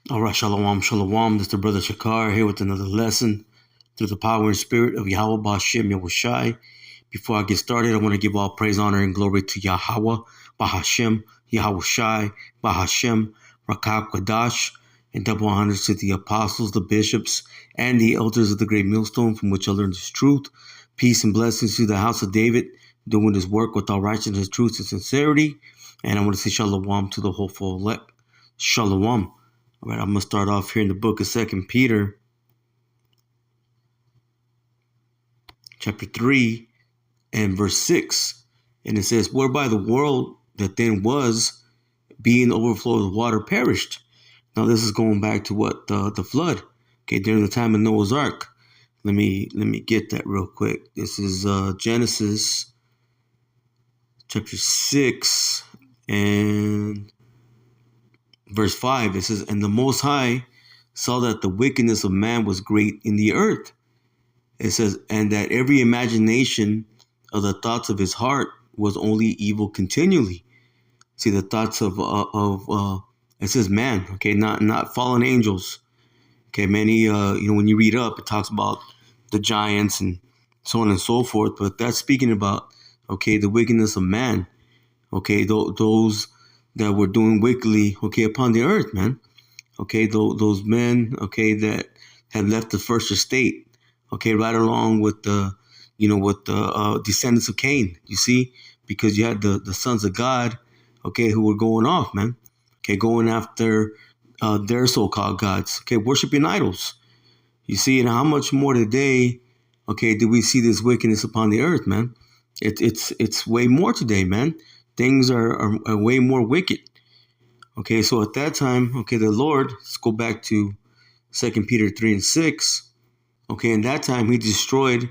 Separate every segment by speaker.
Speaker 1: All right, shalom, shalom. This is the brother Shakar here with another lesson through the power and spirit of Yahweh Ba'Shem Yahushai. Before I get started, I want to give all praise, honor, and glory to Yahweh Ba'Hashem Yahushai Ba'Hashem Rakab Kadash, and double honors to the apostles, the bishops, and the elders of the great millstone from which I learned this truth. Peace and blessings to the house of David, doing his work with all righteousness, truth, and sincerity. And I want to say shalom to the hopeful elect. Shalom. All right, I'm going to start off here in the book of 2 Peter, chapter 3, and verse 6. And it says, whereby the world that then was, being overflowed with water, perished. Now, this is going back to what? The flood, okay, during the time of Noah's Ark. Let me get that real quick. This is Genesis, chapter 6, and verse 5, it says, and the Most High saw that the wickedness of man was great in the earth. It says, and that every imagination of the thoughts of his heart was only evil continually. See, the thoughts of it says man, okay, not fallen angels. Okay, many, when you read up, it talks about the giants and so on and so forth. But that's speaking about, okay, the wickedness of man. Okay, those that were doing wickedly, okay, upon the earth, man. Okay, those men, okay, that had left the first estate, okay, right along with the descendants of Cain, you see, because you had the sons of God, okay, who were going off, man, okay, going after their so-called gods, okay, worshiping idols, you see, and how much more today, okay, do we see this wickedness upon the earth, man? It's way more today, man. Things are way more wicked. Okay, so at that time, okay, the Lord, let's go back to 2 Peter 3 and 6. Okay, in that time, he destroyed,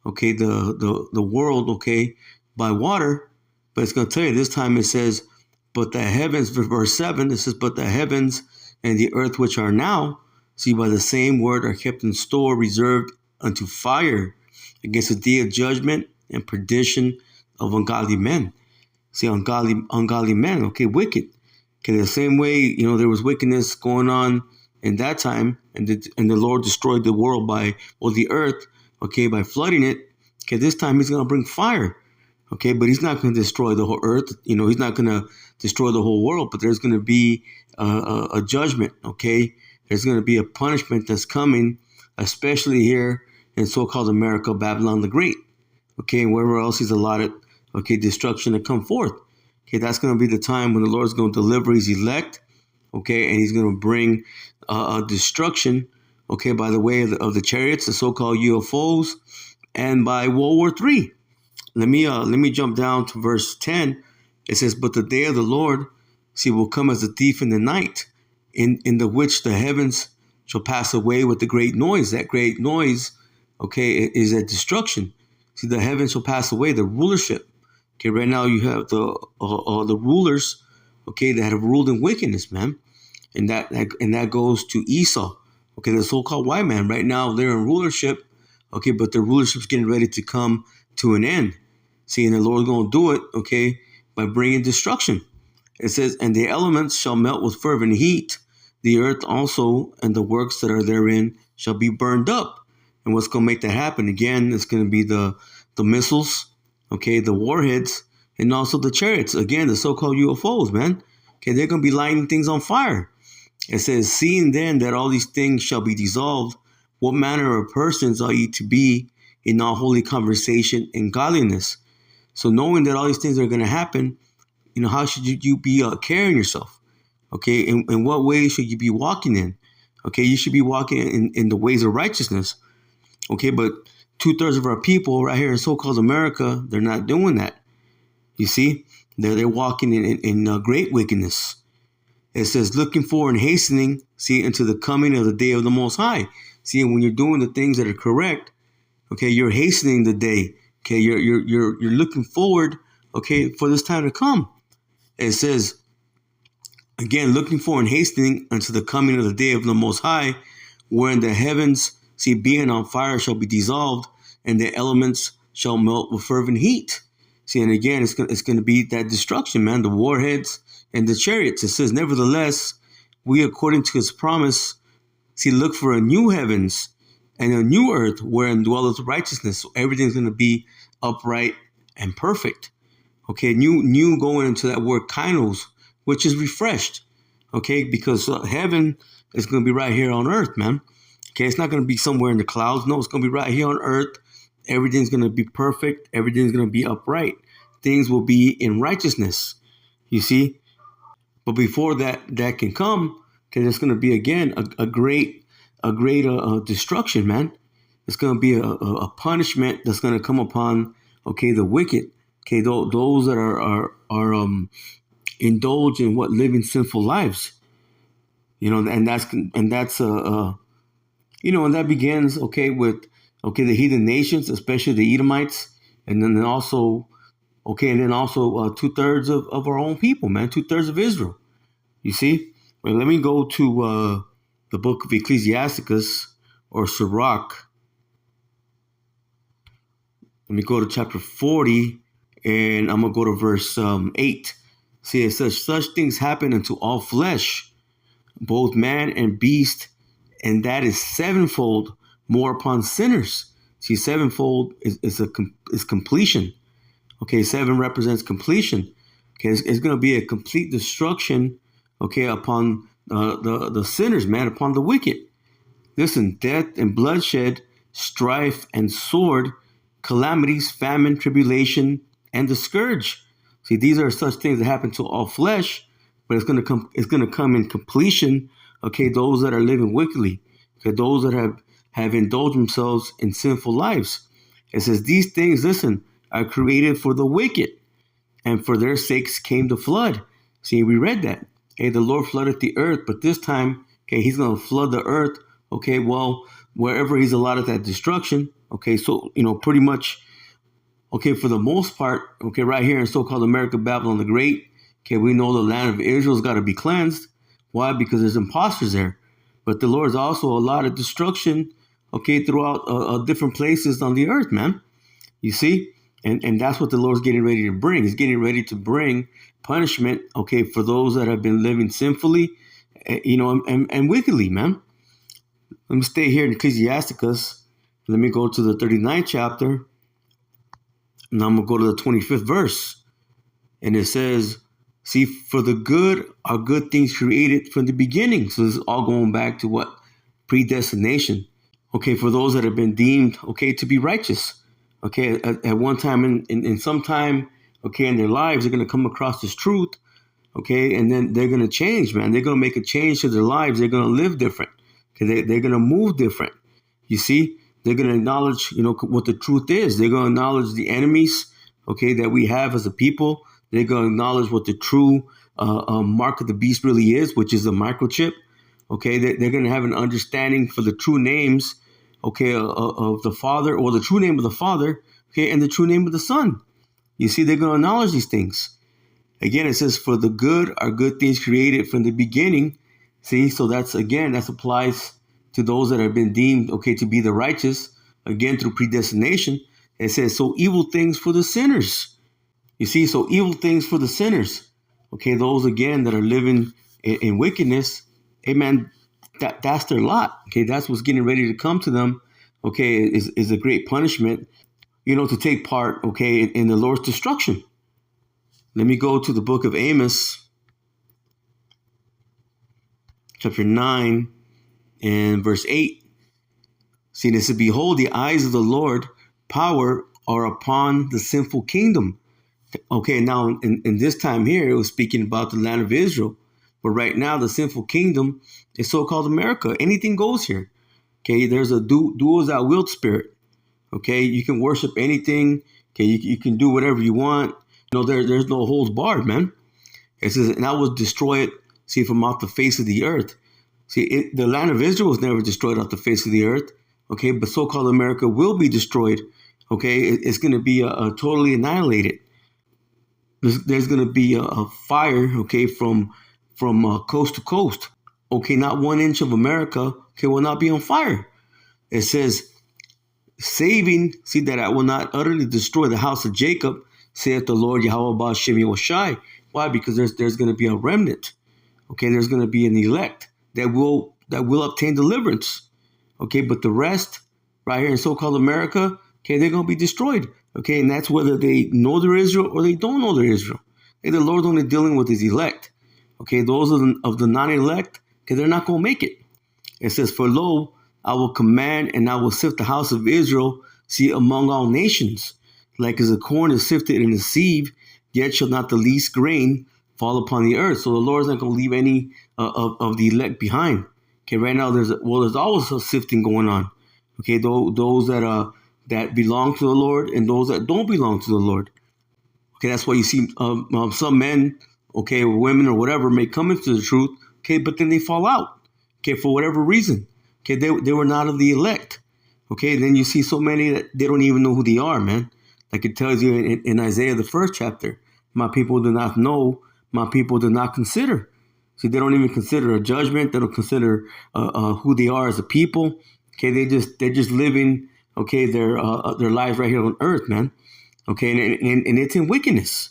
Speaker 1: okay, the world, okay, by water. But it's going to tell you, this time it says, but the heavens, verse 7, it says, but the heavens and the earth which are now, see, by the same word are kept in store, reserved unto fire against the day of judgment and perdition of ungodly men. See, ungodly men, okay, wicked. Okay, the same way, there was wickedness going on in that time, and the Lord destroyed the world the earth, okay, by flooding it. Okay, this time he's going to bring fire, okay, but he's not going to destroy the whole earth. He's not going to destroy the whole world, but there's going to be a judgment, okay? There's going to be a punishment that's coming, especially here in so-called America, Babylon the Great, okay, and wherever else he's allotted, okay, destruction to come forth. Okay, that's going to be the time when the Lord's going to deliver his elect, okay, and he's going to bring destruction, okay, by the way of the chariots, the so-called UFOs, and by World War III. Let me jump down to verse 10. It says, but the day of the Lord, see, will come as a thief in the night, in the which the heavens shall pass away with the great noise. That great noise, okay, is a destruction. See, the heavens shall pass away, the rulership. Okay, right now you have the rulers, okay, that have ruled in wickedness, man, and that goes to Esau, okay, the so-called white man. Right now they're in rulership, okay, but the rulership's getting ready to come to an end. See, and the Lord's going to do it, okay, by bringing destruction. It says, and the elements shall melt with fervent heat, the earth also, and the works that are therein shall be burned up. And what's going to make that happen? Again, it's going to be the missiles. Okay, the warheads, and also the chariots. Again, the so-called UFOs, man. Okay, they're going to be lighting things on fire. It says, seeing then that all these things shall be dissolved, what manner of persons are ye to be in all holy conversation and godliness? So knowing that all these things are going to happen, how should you be carrying yourself? Okay, in what ways should you be walking in? Okay, you should be walking in the ways of righteousness. Okay, but 2/3 of our people right here in so-called America, they're not doing that. You see, they're walking in great wickedness. It says, looking for and hastening, see, into the coming of the day of the Most High. See, when you're doing the things that are correct, okay, you're hastening the day. Okay, you're looking forward, okay, for this time to come. It says, again, looking for and hastening unto the coming of the day of the Most High, wherein the heavens, see, being on fire shall be dissolved, and the elements shall melt with fervent heat. See, and again, it's going to be that destruction, man, the warheads and the chariots. It says, nevertheless, we, according to his promise, see, look for a new heavens and a new earth wherein dwelleth righteousness. So everything's going to be upright and perfect. Okay, new going into that word kainos, which is refreshed. Okay, because heaven is going to be right here on earth, man. Okay, it's not going to be somewhere in the clouds. No, it's going to be right here on earth. Everything's going to be perfect. Everything's going to be upright. Things will be in righteousness. You see? But before that can come, okay, there's going to be, again, a great destruction, man. It's going to be a punishment that's going to come upon, okay, the wicked. Okay, those that are indulge in living sinful lives, and that's and that begins, okay, with, okay, the heathen nations, especially the Edomites, and then also 2/3 of our own people, man, 2/3 of Israel. You see, well, let me go to the book of Ecclesiasticus, or Sirach. Let me go to chapter 40. And I'm going to go to verse 8. See, it says, such things happen unto all flesh, both man and beast, and that is sevenfold more upon sinners. See, sevenfold is completion. Okay, 7 represents completion. Okay, it's going to be a complete destruction, okay, upon the sinners, man, upon the wicked. Listen, death and bloodshed, strife and sword, calamities, famine, tribulation, and the scourge. See, these are such things that happen to all flesh, but it's going to come in completion. Okay, those that are living wickedly, okay, those that have indulged themselves in sinful lives. It says these things, listen, are created for the wicked, and for their sakes came the flood. See, we read that. Hey, the Lord flooded the earth, but this time, okay, he's going to flood the earth. Okay, well, wherever he's allotted that destruction. Okay, so, pretty much, okay, for the most part, okay, right here in so-called America, Babylon the Great, okay, we know the land of Israel's got to be cleansed. Why? Because there's imposters there. But the Lord's also allotted destruction, okay, throughout different places on the earth, man. You see? And that's what the Lord's getting ready to bring. He's getting ready to bring punishment, okay, for those that have been living sinfully, and wickedly, man. Let me stay here in Ecclesiasticus. Let me go to the 39th chapter. Now I'm going to go to the 25th verse. And it says, see, for the good are good things created from the beginning. So this is all going back to what? Predestination. Okay, for those that have been deemed, okay, to be righteous. Okay, at one time in some time, okay, in their lives, they're going to come across this truth. Okay, and then they're going to change, man. They're going to make a change to their lives. They're going to live different. Okay, they're going to move different. You see? They're going to acknowledge, what the truth is. They're going to acknowledge the enemies, okay, that we have as a people. They're going to acknowledge what the true mark of the beast really is, which is the microchip. Okay, they're going to have an understanding for the true names, okay, of the Father, or the true name of the Father, okay, and the true name of the Son. You see, they're going to acknowledge these things. Again, it says, for the good are good things created from the beginning. See, so that applies to those that have been deemed, okay, to be the righteous, again, through predestination. It says, so evil things for the sinners. You see, so evil things for the sinners. Okay, those, again, that are living in wickedness, amen, that's their lot. Okay, that's what's getting ready to come to them, okay, is a great punishment, to take part, okay, in the Lord's destruction. Let me go to the book of Amos, chapter 9, and verse 8. See, this is, behold, the eyes of the Lord power are upon the sinful kingdom. Okay, now in this time here, it was speaking about the land of Israel. But right now, the sinful kingdom is so-called America. Anything goes here. Okay, there's a do as thou wilt spirit. Okay, you can worship anything. Okay, you can do whatever you want. There's no holds barred, man. It says, and I will destroy it, see, from off the face of the earth. See, the land of Israel was never destroyed off the face of the earth. Okay, but so-called America will be destroyed. Okay, it's going to be totally annihilated. There's going to be a fire, okay, from coast to coast. Okay, not 1 inch of America, okay, will not be on fire. It says, saving, see, that I will not utterly destroy the house of Jacob, saith the Lord Yahweh Ba'ashem Yoshai. Why? Because there's going to be a remnant. okay, there's going to be an elect that will obtain deliverance. Okay, but the rest, right here in so-called America, okay, they're going to be destroyed. Okay, and that's whether they know they're Israel or they don't know they're Israel. Okay, the Lord's only dealing with his elect. Okay, those of the non-elect, okay, they're not going to make it. It says, "For lo, I will command and I will sift the house of Israel, see, among all nations. Like as the corn is sifted in the sieve, yet shall not the least grain fall upon the earth." So the Lord's not going to leave any of the elect behind. Okay, right now there's always a sifting going on. Okay, those that belong to the Lord and those that don't belong to the Lord. Okay, that's why you see some men, okay, or women or whatever may come into the truth, okay, but then they fall out, okay, for whatever reason. Okay, they were not of the elect. Okay, then you see so many that they don't even know who they are, man. Like it tells you in Isaiah, the 1st chapter, my people do not know, my people do not consider. See, they don't even consider a judgment. They don't consider who they are as a people. Okay, they're just living, okay, their lives right here on earth, man. Okay, and it's in wickedness.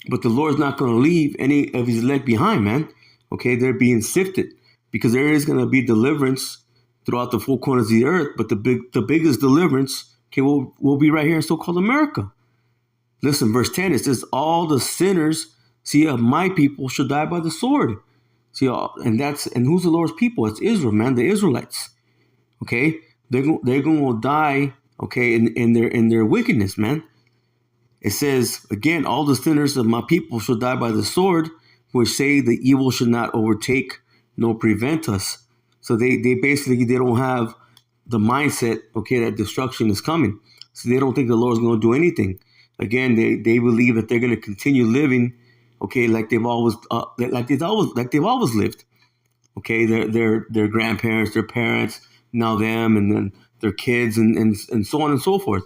Speaker 1: But the Lord's not going to leave any of his elect behind, man. Okay, they're being sifted because there is going to be deliverance throughout the four corners of the earth. But the biggest deliverance, okay, will be right here in so-called America. Listen, verse 10, it says, "All the sinners, see, of my people shall die by the sword." See, and who's the Lord's people? It's Israel, man, the Israelites. Okay, they're going to die, okay, in their wickedness, man. It says again, "All the sinners of my people shall die by the sword, which say the evil should not overtake nor prevent us." So they basically they don't have the mindset, okay, that destruction is coming. So they don't think the Lord's going to do anything. Again, they believe that they're going to continue living, okay, like they've always lived. Okay, their grandparents, their parents, now them, and then their kids, and so on and so forth.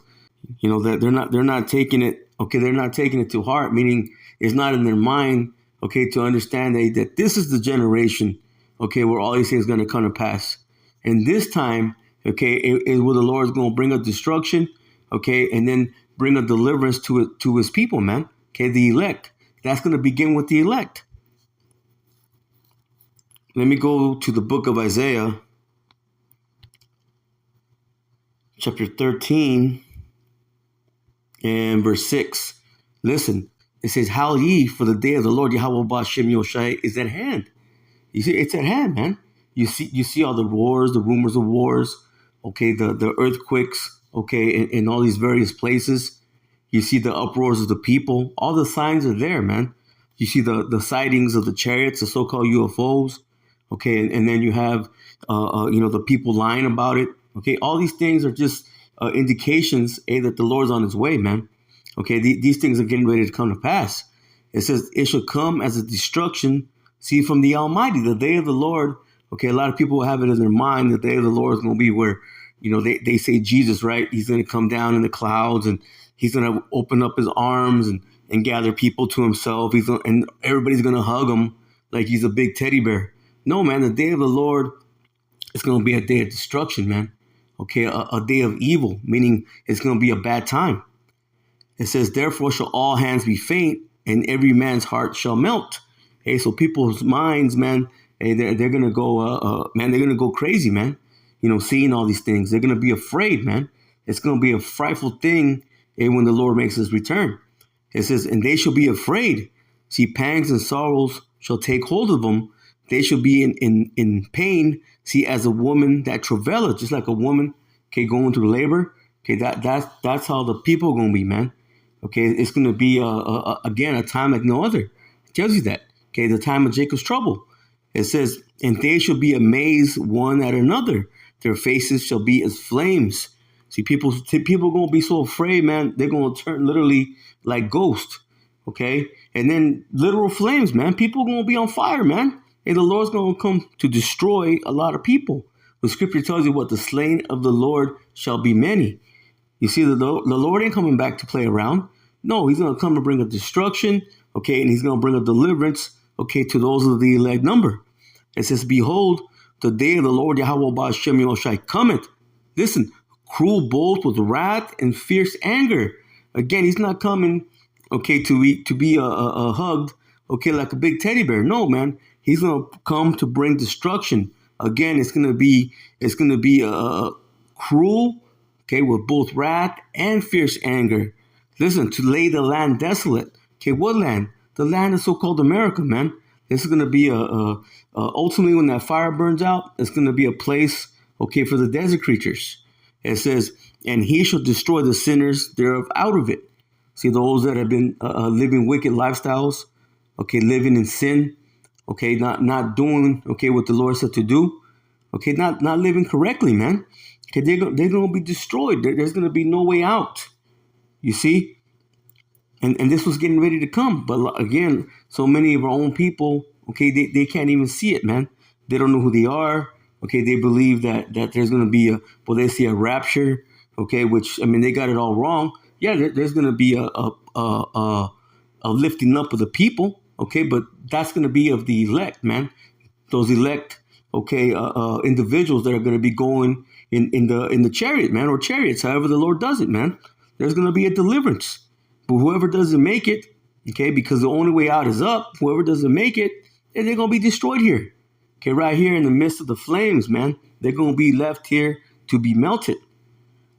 Speaker 1: You know, that they're not taking it. Okay, they're not taking it to heart. Meaning, it's not in their mind. Okay, to understand that this is the generation. Okay, where all these things are going to come to pass. And this time, okay, is where the Lord is going to bring a destruction. Okay, and then bring a deliverance to his people, man. Okay, the elect. That's going to begin with the elect. Let me go to the book of Isaiah, chapter 13, and verse 6. Listen, it says, "Howl ye, for the day of the Lord Yahweh Ba'Shem Yoshai is at hand." You see, it's at hand, man. You see all the wars, the rumors of wars, okay, the earthquakes, okay, in all these various places. You see the uproars of the people. All the signs are there, man. You see the sightings of the chariots, the so-called UFOs, okay, and then you have, the people lying about it. Okay, all these things are just indications, that the Lord's on his way, man. Okay, these things are getting ready to come to pass. It says, "It shall come as a destruction, see, from the Almighty." The day of the Lord, okay, a lot of people have it in their mind that the day of the Lord is going to be where, they say Jesus, right? He's going to come down in the clouds and he's going to open up his arms and gather people to himself. And everybody's going to hug him like he's a big teddy bear. No, man, the day of the Lord is going to be a day of destruction, man. Okay, a day of evil, meaning it's going to be a bad time. It says, "Therefore shall all hands be faint, and every man's heart shall melt." Hey, so people's minds, man, hey, they're going to go, they're going to go crazy, man. Seeing all these things. They're going to be afraid, man. It's going to be a frightful thing when the Lord makes his return. It says, "And they shall be afraid. See, pangs and sorrows shall take hold of them. They shall be in pain. See, as a woman that travaileth," just like a woman, okay, going through labor. Okay, that's how the people are going to be, man. Okay, it's going to be, again, a time like no other. It tells you that. Okay, the time of Jacob's trouble. It says, "And they shall be amazed one at another. Their faces shall be as flames." See, people are going to be so afraid, man. They're going to turn literally like ghosts. Okay, and then literal flames, man. People are going to be on fire, man. And the Lord's going to come to destroy a lot of people. The scripture tells you what the slain of the Lord shall be many. You see, the Lord ain't coming back to play around. No, he's going to come to bring a destruction, okay, and he's going to bring a deliverance, okay, to those of the elect number. It says, "Behold, the day of the Lord Yahweh Ba'Shem Yoshai cometh." Listen, "cruel both with wrath and fierce anger." Again, he's not coming, okay, to be hugged, okay, like a big teddy bear. No, man. He's going to come to bring destruction. Again, it's going to be cruel, okay, with both wrath and fierce anger. Listen, to lay the land desolate. Okay, what land? The land of so-called America, man. This is going to be ultimately when that fire burns out, it's going to be a place, okay, for the desert creatures. It says, and he shall destroy the sinners thereof out of it. See, those that have been living wicked lifestyles, okay, living in sin, okay, not doing, okay, what the Lord said to do, okay, not living correctly, man. Okay, they're going to be destroyed. There's going to be no way out. You see? And this was getting ready to come. But again, so many of our own people, okay, they can't even see it, man. They don't know who they are. Okay, they believe that there's going to be they see a rapture, okay, which, I mean, they got it all wrong. Yeah, there's going to be a lifting up of the people, okay, but that's going to be of the elect, man. Those elect, okay, individuals that are going to be going in the chariot, man, or chariots, however the Lord does it, man. There's going to be a deliverance. But whoever doesn't make it, okay, because the only way out is up, whoever doesn't make it, they're going to be destroyed here. Okay, right here in the midst of the flames, man. They're going to be left here to be melted.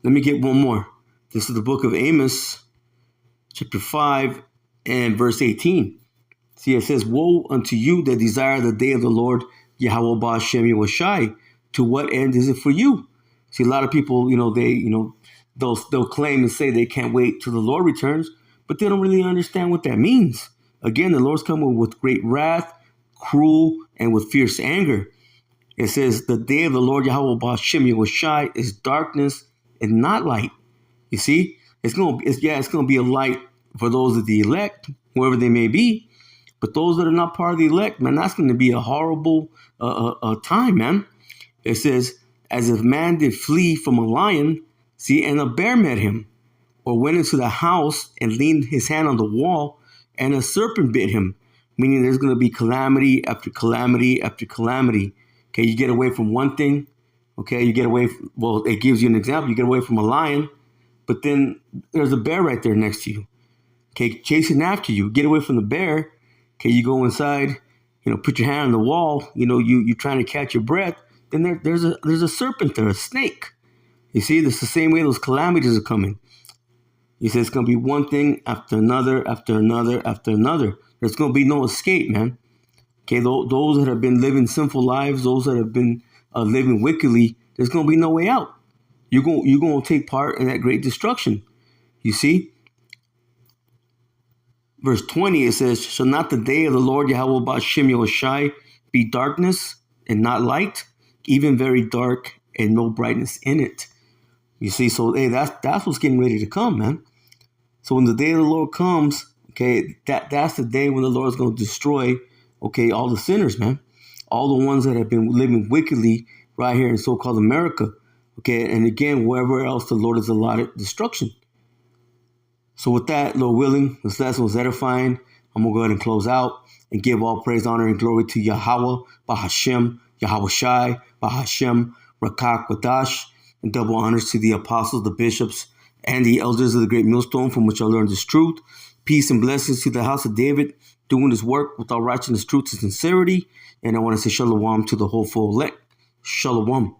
Speaker 1: Let me get one more. This is the book of Amos, chapter 5 and verse 18. See, it says, woe unto you that desire the day of the Lord, Yahweh Ba'ashem Yahushai. To what end is it for you? See, a lot of people, they'll claim and say they can't wait till the Lord returns, but they don't really understand what that means. Again, the Lord's coming with great wrath, cruel, and with fierce anger. It says, the day of the Lord Yahweh Ba'ashem Yahushai is darkness and not light. You see, it's going to be a light for those of the elect, whoever they may be. But those that are not part of the elect, man, that's going to be a horrible time, man. It says, as if man did flee from a lion, see, and a bear met him, or went into the house and leaned his hand on the wall, and a serpent bit him. Meaning there's going to be calamity after calamity after calamity. Okay, you get away from one thing. Okay, you get away it gives you an example. You get away from a lion, but then there's a bear right there next to you. Okay, chasing after you. Get away from the bear. Okay, you go inside, put your hand on the wall, you're trying to catch your breath. Then there's a serpent there, a snake. You see, this is the same way those calamities are coming. He says it's going to be one thing after another, after another, after another. There's going to be no escape, man. Okay, those that have been living sinful lives, those that have been living wickedly, there's going to be no way out. You're going to take part in that great destruction. You see? Verse 20, it says, shall not the day of the Lord Yahweh Ba'ashem Yahushai be darkness and not light, even very dark and no brightness in it? You see, so hey, that's what's getting ready to come, man. So when the day of the Lord comes, okay, that's the day when the Lord is going to destroy, okay, all the sinners, man. All the ones that have been living wickedly right here in so-called America. Okay, and again, wherever else the Lord has allotted destruction. So with that, Lord willing, this lesson was edifying. I'm going to go ahead and close out and give all praise, honor, and glory to Yahweh, Ba'ashem, Yahweh Shai, Ba'ashem, Rakak, Wadash, and double honors to the apostles, the bishops, and the elders of the great millstone from which I learned this truth. Peace and blessings to the house of David, doing this work with all righteousness, truth, and sincerity. And I want to say shalom to the whole full elect. Shalom.